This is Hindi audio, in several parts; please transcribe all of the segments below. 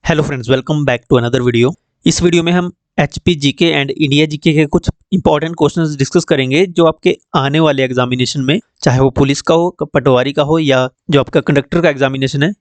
Hello friends, welcome back to another video. इस वीडियो में हम HP GK and India GK के कुछ इंपॉर्टेंट क्वेश्चंस डिस्कस करेंगे जो आपके आने वाले एग्जामिनेशन में, चाहे वो पुलिस का हो, पटवारी का हो, या जो आपका कंडक्टर का एग्जामिनेशन है,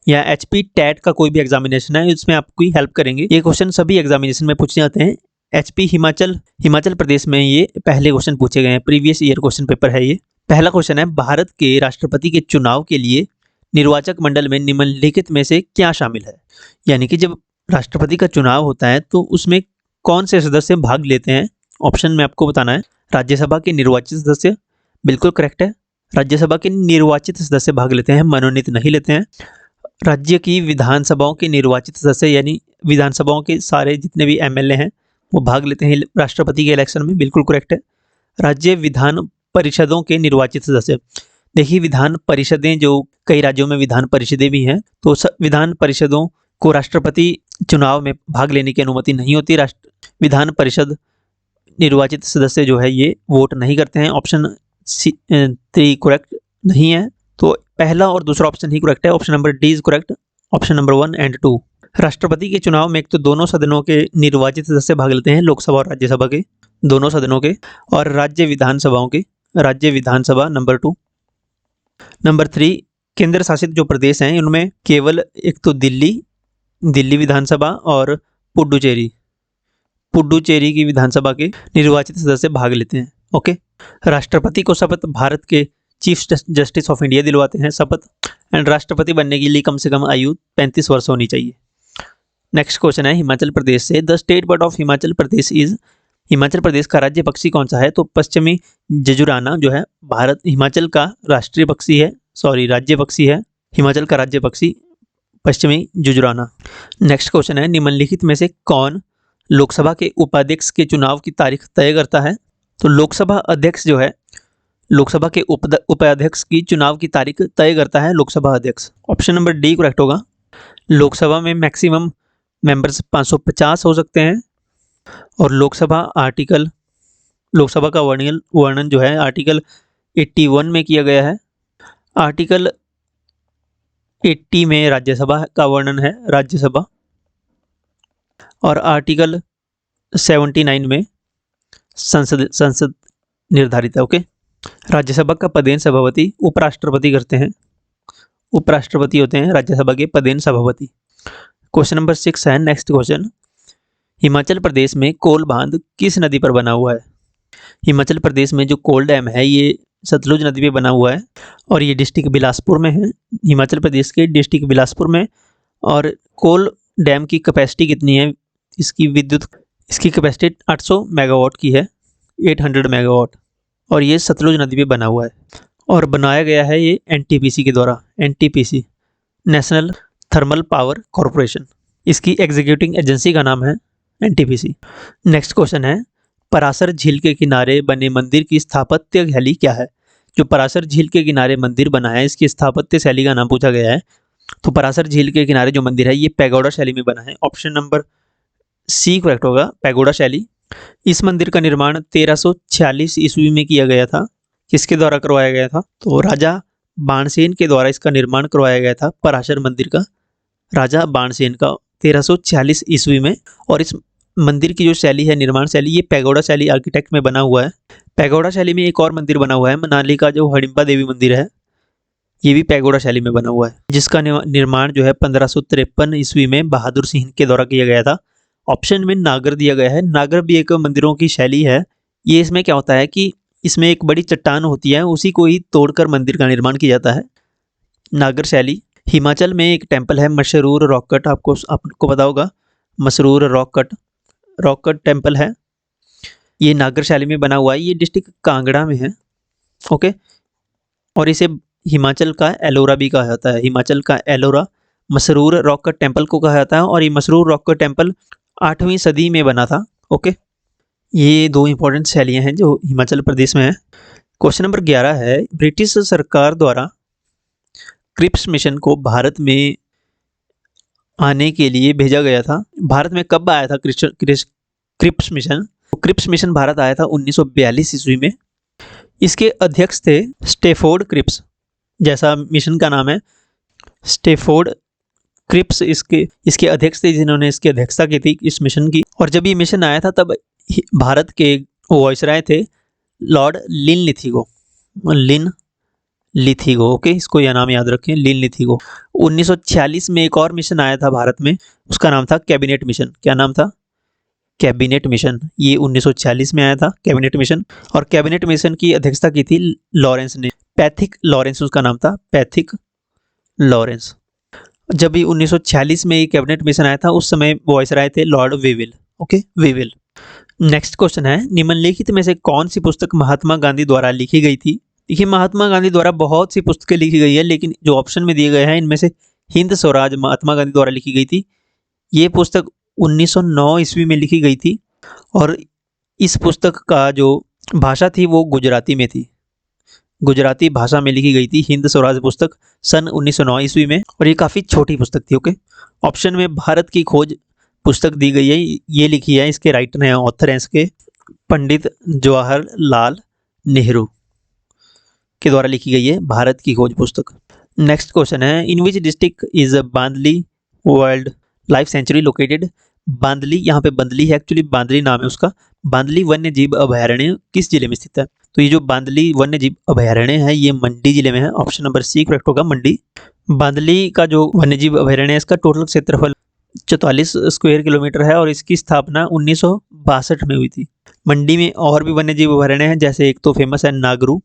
या एचपी टैट का कोई भी एग्जामिनेशन है, इसमें आपकी हेल्प करेंगे। ये क्वेश्चन सभी एग्जामिनेशन में पूछे जाते हैं। एचपी हिमाचल प्रदेश में ये पहले क्वेश्चन पूछे गए हैं। प्रीवियस ईयर क्वेश्चन पेपर है ये। पहला क्वेश्चन है, भारत के राष्ट्रपति के चुनाव के लिए निर्वाचक मंडल में निम्नलिखित में से क्या शामिल है। यानी कि जब राष्ट्रपति का चुनाव होता है तो उसमें कौन से सदस्य भाग लेते हैं। ऑप्शन में आपको बताना है। राज्यसभा के निर्वाचित सदस्य, बिल्कुल करेक्ट है। राज्यसभा के निर्वाचित सदस्य भाग लेते हैं, मनोनीत नहीं लेते हैं। राज्य की विधानसभाओं के निर्वाचित सदस्य, यानी विधानसभाओं के सारे जितने भी एमएलए हैं वो भाग लेते हैं राष्ट्रपति के इलेक्शन में, बिल्कुल करेक्ट है। राज्य विधान परिषदों के निर्वाचित सदस्य, देखिए विधान परिषदें, जो कई राज्यों में विधान परिषदें भी हैं, तो विधान परिषदों को राष्ट्रपति चुनाव में भाग लेने की अनुमति नहीं होती। विधान परिषद निर्वाचित सदस्य जो है ये वोट नहीं करते हैं। ऑप्शन 3 करेक्ट नहीं है, तो पहला और दूसरा ऑप्शन ही करेक्ट है। Option number D is correct. Option number 1 and 2। राष्ट्रपति के चुनाव में एक तो दोनों सदनों के निर्वाचित सदस्य भाग लेते हैं, लोकसभा और राज्यसभा के दोनों सदनों के, और राज्य विधानसभाओं के, राज्य विधानसभा नंबर 2। नंबर 3, केंद्र शासित जो प्रदेश हैं उनमें केवल एक तो दिल्ली विधानसभा और पुडुचेरी की विधानसभा के निर्वाचित सदस्य भाग लेते हैं। ओके। राष्ट्रपति को शपथ भारत के चीफ जस्टिस ऑफ इंडिया दिलवाते हैं शपथ, एंड राष्ट्रपति बनने के लिए कम से कम आयु 35 वर्ष होनी चाहिए। नेक्स्ट क्वेश्चन है, हिमाचल प्रदेश से the state bird of Himachal Pradesh is. Himachal Pradesh का राज्य पक्षी कौन सा है। तो पश्चिमी जजुराना जो है हिमाचल का राष्ट्रीय पक्षी है, राज्य पक्षी है। हिमाचल का राज्य पक्षी पश्चिमी जुजुराना। नेक्स्ट क्वेश्चन है, निम्नलिखित में से कौन लोकसभा के उपाध्यक्ष के चुनाव की तारीख तय करता है। तो लोकसभा अध्यक्ष जो है, लोकसभा के उपाध्यक्ष की चुनाव की तारीख तय करता है लोकसभा अध्यक्ष। ऑप्शन नंबर डी करेक्ट होगा। लोकसभा में मैक्सिमम मेंबर्स 550 हो सकते हैं, और लोकसभा का वर्णन जो है आर्टिकल 81 में किया गया है। आर्टिकल 80 में राज्यसभा का वर्णन है, राज्यसभा, और आर्टिकल 79 में संसद निर्धारित है। ओके। राज्यसभा का पदेन सभापति उपराष्ट्रपति करते हैं, उपराष्ट्रपति होते हैं राज्यसभा के पदेन सभापति। क्वेश्चन नंबर 6 है, नेक्स्ट क्वेश्चन, हिमाचल प्रदेश में कोल बांध किस नदी पर बना हुआ है। हिमाचल प्रदेश में जो कोल डैम है ये सतलुज नदी पे बना हुआ है, और ये डिस्ट्रिक्ट बिलासपुर में है, हिमाचल प्रदेश के डिस्ट्रिक्ट बिलासपुर में। और कोल डैम की कैपेसिटी कितनी है, इसकी कैपेसिटी 800 मेगावाट की है, 800 मेगावाट, और ये सतलुज नदी पे बना हुआ है, और बनाया गया है ये एनटीपीसी के द्वारा, NTPC national thermal power corporation, इसकी एग्जीक्यूटिंग एजेंसी का नाम है एनटीपीसी। नेक्स्ट क्वेश्चन है, परासर झील के किनारे बने मंदिर की स्थापत्य शैली क्या है। जो परासर झील के किनारे मंदिर बना है इसकी स्थापत्य शैली का नाम पूछा गया है। तो परासर झील के किनारे जो मंदिर है ये पैगोडा शैली में बना है। ऑप्शन नंबर सी करेक्ट होगा, पैगोडा शैली। इस मंदिर का निर्माण 1346 ईस्वी में किया गया था। किसके द्वारा करवाया गया था। तो राजा बाणसेन के द्वारा इसका निर्माण करवाया गया था, पराशर मंदिर का, राजा बाणसेन का 1346 ईस्वी में। और इस मंदिर की जो शैली है, निर्माण शैली, ये पैगोडा शैली आर्किटेक्ट में बना हुआ है। पैगोडा शैली में एक और मंदिर बना हुआ है, मनाली का जो हडिम्बा देवी मंदिर है, ये भी पैगोडा शैली में बना हुआ है, जिसका निर्माण जो है 1553 ईस्वी में बहादुर सिंह के द्वारा किया गया था। ऑप्शन में नागर दिया गया है, नागर भी एक मंदिरों की शैली है। ये इसमें क्या होता है कि इसमें एक बड़ी चट्टान होती है, उसी को ही तोड़कर मंदिर का निर्माण किया जाता है, नागर शैली। हिमाचल में एक टेम्पल है मशरूर रॉक कट, आपको पता होगा, मशरूर रॉक कट टेम्पल है, ये नागर शैली में बना हुआ है। ये डिस्ट्रिक्ट कांगड़ा में है। ओके। और इसे हिमाचल का एलोरा भी कहा जाता है, हिमाचल का Ellora Masroor rock cut temple को कहा जाता है, और ये मशरूर रॉक कट टेम्पल 8वीं सदी में बना था। ओके। ये दो इंपॉर्टेंट शैलियाँ हैं जो हिमाचल प्रदेश में है। क्वेश्चन नंबर 11 है, ब्रिटिश सरकार द्वारा क्रिप्स मिशन को भारत में आने के लिए भेजा गया था। भारत में कब आया था Cripps mission. Cripps mission Bharat आया था 1942 ईस्वी में। इसके अध्यक्ष थे स्टेफोर्ड क्रिप्स, जैसा मिशन का नाम है स्टेफोर्ड क्रिप्स इसके अध्यक्ष थे, जिन्होंने इसकी अध्यक्षता की थी इस मिशन की। और जब ये मिशन आया था तब भारत के वायसराय थे लॉर्ड लिन लिथिगो। ओके, इसको यह नाम याद रखें, लिन लिथिगो। 1946 में एक और मिशन आया था भारत में, उसका नाम था कैबिनेट मिशन। क्या नाम था? Cabinet mission. ये 1946 में आया था कैबिनेट मिशन, और कैबिनेट मिशन की अध्यक्षता की थी लॉरेंस ने, पैथिक लॉरेंस उसका नाम था, पैथिक लॉरेंस। जब भी 1946 में ये कैबिनेट मिशन आया था उस समय वायसराय थे लॉर्ड वेविल। ओके, वेविल। नेक्स्ट क्वेश्चन है, निम्नलिखित में से कौन सी पुस्तक महात्मा गांधी द्वारा लिखी गई थी? देखिए, महात्मा गांधी द्वारा बहुत सी पुस्तकें लिखी गई है, लेकिन जो ऑप्शन में दिए गए हैं इनमें से हिंद स्वराज महात्मा गांधी द्वारा लिखी गई थी। ये पुस्तक 1909 ईस्वी में लिखी गई थी, और इस पुस्तक का जो भाषा थी वो गुजराती में थी, गुजराती भाषा में लिखी गई थी हिंद स्वराज पुस्तक सन 1909 ईस्वी में, और ये काफ़ी छोटी पुस्तक थी। ओके, ऑप्शन में भारत की खोज पुस्तक दी गई है, ये लिखी है, इसके राइटर हैं, ऑथर हैं इसके पंडित जवाहरलाल नेहरू के द्वारा लिखी गई है भारत की खोज पुस्तक। नेक्स्ट क्वेश्चन है, in which district is Bandli wildlife sanctuary located? Bandli, यहाँ पे बंदली है, एक्चुअली बांदली नाम है उसका। बांदली वन्य जीव अभयारण्य किस जिले में स्थित है? तो ये जो बांदली वन्य जीव अभयारण्य है ये मंडी जिले में है। ऑप्शन नंबर सी करेक्ट होगा, मंडी। बांदली का जो वन्य जीव अभयारण्य है इसका टोटल क्षेत्रफल 44 स्क्वायर किलोमीटर है, और इसकी स्थापना 1962 में हुई थी। मंडी में और भी वन्य जीव अभयारण्य हैं, जैसे एक तो फेमस है नागरू,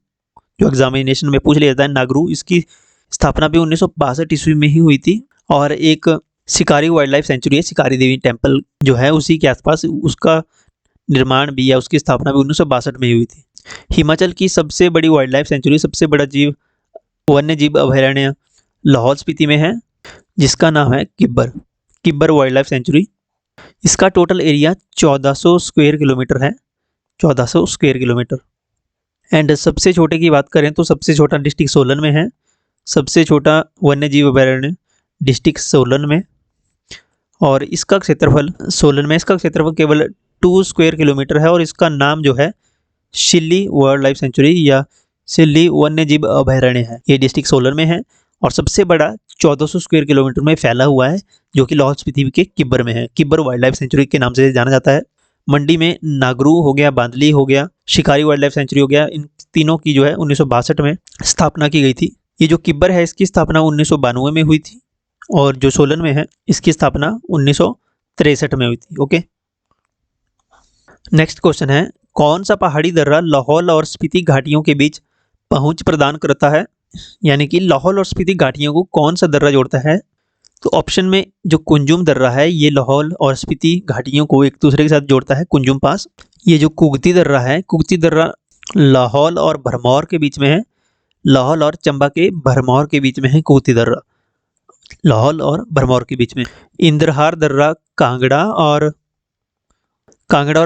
जो एग्जामिनेशन में पूछ लिया जाता है, नागरू। इसकी स्थापना भी 1962 ईस्वी में ही हुई थी। और एक शिकारी वाइल्ड लाइफ सेंचुरी है, शिकारी देवी टेम्पल जो है उसी के आसपास, उसका निर्माण भी या उसकी स्थापना भी 1962 में ही हुई थी। हिमाचल की सबसे बड़ी वाइल्ड लाइफ सेंचुरी, सबसे बड़ा वन्य जीव अभयारण्य लाहौल स्पीति में है, जिसका नाम है किब्बर वाइल्ड लाइफ सेंचुरी। इसका टोटल एरिया 1400 स्क्वायर किलोमीटर है, 1400 स्क्वायर किलोमीटर। एंड सबसे छोटे की बात करें तो सबसे छोटा डिस्ट्रिक्ट सोलन में है, सबसे छोटा वन्य जीव अभयारण्य डिस्ट्रिक्ट सोलन में, और इसका क्षेत्रफल सोलन में इसका क्षेत्रफल केवल 2 स्क्वायर किलोमीटर है, और इसका नाम जो है शिल्ली वाइल्ड लाइफ सेंचुरी या शिल्ली वन्य जीव अभयारण्य है। ये डिस्ट्रिक्ट सोलन में है, और सबसे बड़ा 1400 स्क्वायर किलोमीटर में फैला हुआ है, जो कि लाहौल स्पीति के किब्बर में है। किब्बर वाइल्ड लाइफ सेंचुरी के नाम से जाना जाता है। मंडी में नागरू हो गया, बांदली हो गया, शिकारी वाइल्ड लाइफ सेंचुरी हो गया, इन तीनों की जो है 1962 में स्थापना की गई थी। ये जो किब्बर है इसकी स्थापना 1992 में हुई थी, और जो सोलन में है इसकी स्थापना 1963 में हुई थी। ओके, नेक्स्ट क्वेश्चन है, कौन सा पहाड़ी दर्रा लाहौल और स्पीति घाटियों के बीच पहुंच प्रदान करता है? यानी कि लाहौल और स्पीति घाटियों को कौन सा दर्रा जोड़ता है? तो ऑप्शन में जो कुंजुम दर्रा है ये लाहौल और स्पीति घाटियों को एक दूसरे के साथ जोड़ता है, कुंजुम पास। ये जो कुगती दर्रा है, कुगती दर्रा लाहौल और भरमौर के बीच में है, लाहौल और चंबा के भरमौर के बीच में है कुगती दर्रा, लाहौल और भरमौर के बीच में। इंद्रहार दर्रा कांगड़ा और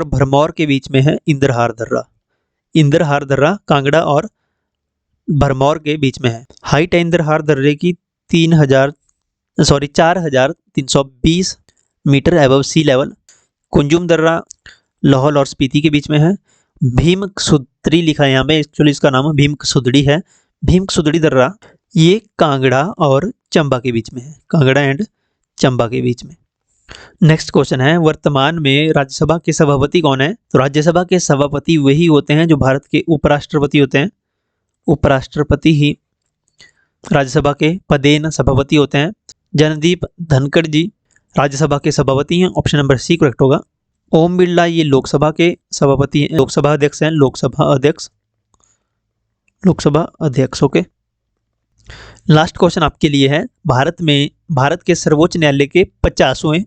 भरमौर के बीच में है इंद्रहार दर्रा, इंद्रहार दर्रा कांगड़ा और भरमौर के बीच में है। हाइट है इंद्रहार दर्रे की 4320 मीटर एबव सी लेवल। कुंजुम दर्रा लाहौल और स्पीति के बीच में है। भीम सुदड़ी लिखा है यहाँ पे, एक्चुअली इसका नाम भीम सुदड़ी है। भीम सुदड़ी दर्रा ये कांगड़ा और चंबा के बीच में है, कांगड़ा एंड चंबा के बीच में। नेक्स्ट क्वेश्चन है, वर्तमान में राज्यसभा के सभापति कौन है? तो राज्यसभा के सभापति वही होते हैं जो भारत के उपराष्ट्रपति होते हैं। उपराष्ट्रपति ही राज्यसभा के पदेन सभापति होते हैं। जनदीप धनखड़ जी राज्यसभा के सभापति हैं, ऑप्शन नंबर सी करेक्ट होगा। ओम बिरला ये लोकसभा के सभापति हैं, लोकसभा अध्यक्ष हैं, लोकसभा अध्यक्ष। ओके, लास्ट क्वेश्चन आपके लिए है, भारत के सर्वोच्च न्यायालय के 50वें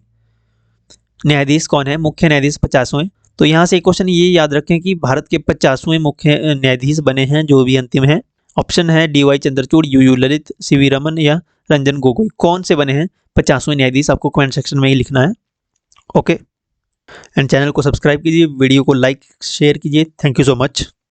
न्यायाधीश कौन है? मुख्य न्यायाधीश 50वें। तो यहाँ से एक क्वेश्चन ये याद रखें कि भारत के 50वें मुख्य न्यायाधीश बने हैं जो भी अंतिम है। ऑप्शन है D.Y.. Chandrachud, you Lalit, CV. Raman या रंजन गोगोई। कौन से बने हैं 50वें न्यायाधीश? आपको कमेंट सेक्शन में ही लिखना है। ओके, एंड चैनल को सब्सक्राइब कीजिए, वीडियो को लाइक शेयर कीजिए। Thank you so much.